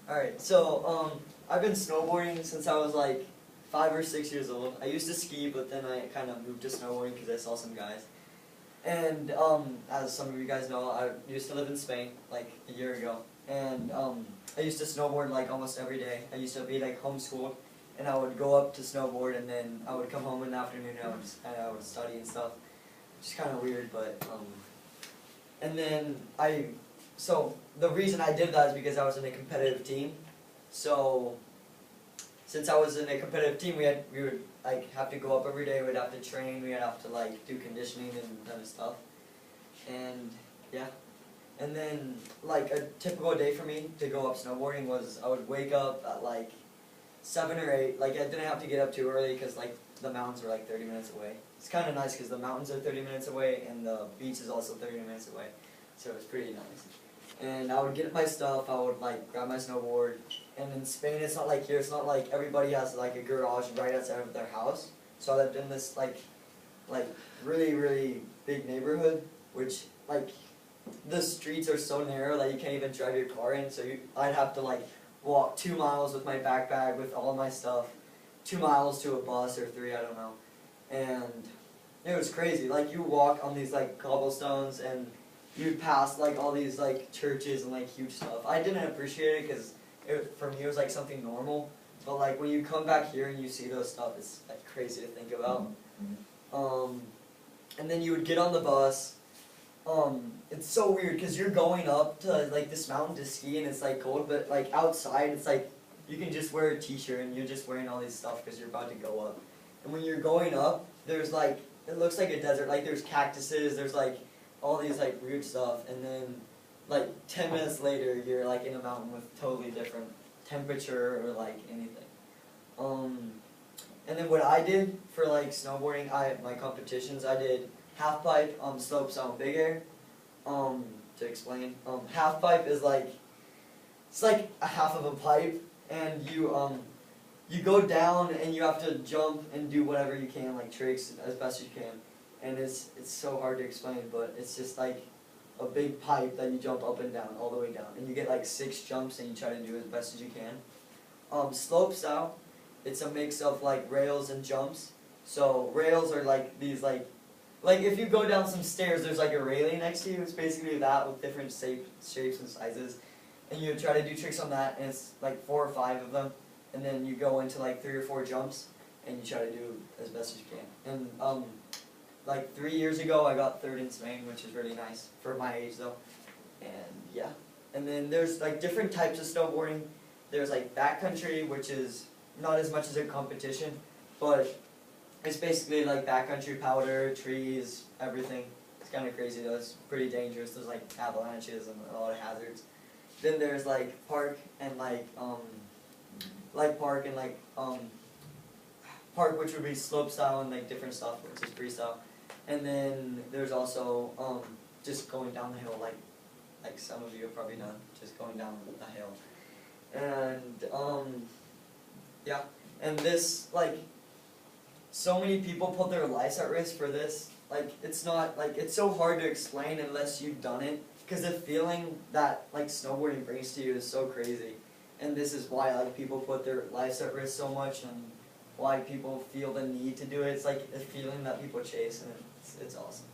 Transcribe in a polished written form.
Alright, so I've been snowboarding since I was like 5 or 6 years old. I used to ski, but then I kind of moved to snowboarding because I saw some guys. And as some of you guys know, I used to live in Spain like a year ago. And I used to snowboard like almost every day. I used to be like homeschooled, and I would go up to snowboard, and then I would come home in the afternoon and I would study and stuff. Which is kind of weird, but and then so the reason I did that is because I was in a competitive team. So since I was in a competitive team, we would like have to go up every day. We'd have to train. We'd have to like do conditioning and kind of stuff. And yeah, and then like a typical day for me to go up snowboarding was I would wake up at like 7 or 8. Like I didn't have to get up too early because like the mountains were like 30 minutes away. It's kind of nice because the mountains are 30 minutes away and the beach is also 30 minutes away. So it's pretty nice. And I would get my stuff, I would like grab my snowboard, and in Spain it's not like here, it's not like everybody has like a garage right outside of their house. So I lived in this like really, really big neighborhood, which like the streets are so narrow that you can't even drive your car in, so I'd have to like walk 2 miles with my backpack with all my stuff, 2 miles to a bus or 3, I don't know. And it was crazy, like you walk on these like cobblestones and you'd pass like all these like churches and like huge stuff. I didn't appreciate it because for me it was like something normal, but like when you come back here and you see those stuff, it's like crazy to think about. And then you would get on the bus. It's so weird because you're going up to like this mountain to ski and it's like cold, but like outside it's like you can just wear a t-shirt and you're just wearing all these stuff because you're about to go up. And when you're going up, there's like, it looks like a desert, like there's cactuses, there's like all these like weird stuff, and then like 10 minutes later you're like in a mountain with totally different temperature or like anything. And then what I did for like snowboarding, my competitions, I did half pipe, slope style, big air. To explain, half pipe is like, it's like a half of a pipe, and you go down and you have to jump and do whatever you can, like tricks as best as you can. And it's so hard to explain, but it's just like a big pipe that you jump up and down, all the way down. And you get like 6 jumps and you try to do as best as you can. Slope style, it's a mix of like rails and jumps. So rails are like these like if you go down some stairs, there's like a railing next to you. It's basically that with different shapes and sizes. And you try to do tricks on that, and it's like 4 or 5 of them. And then you go into like 3 or 4 jumps, and you try to do as best as you can. And like 3 years ago, I got 3rd in Spain, which is really nice for my age though. And yeah. And then there's like different types of snowboarding. There's like backcountry, which is not as much as a competition, but it's basically like backcountry powder, trees, everything. It's kind of crazy though. It's pretty dangerous. There's like avalanches and a lot of hazards. Then there's like park and park, which would be slope style and like different stuff, which is freestyle. And then there's also just going down the hill, like some of you have probably done, just going down the hill. And yeah, and this like so many people put their lives at risk for this. Like it's not like it's so hard to explain unless you've done it, because the feeling that like snowboarding brings to you is so crazy. And this is why like people put their lives at risk so much, and why people feel the need to do it. It's like a feeling that people chase, and it's awesome.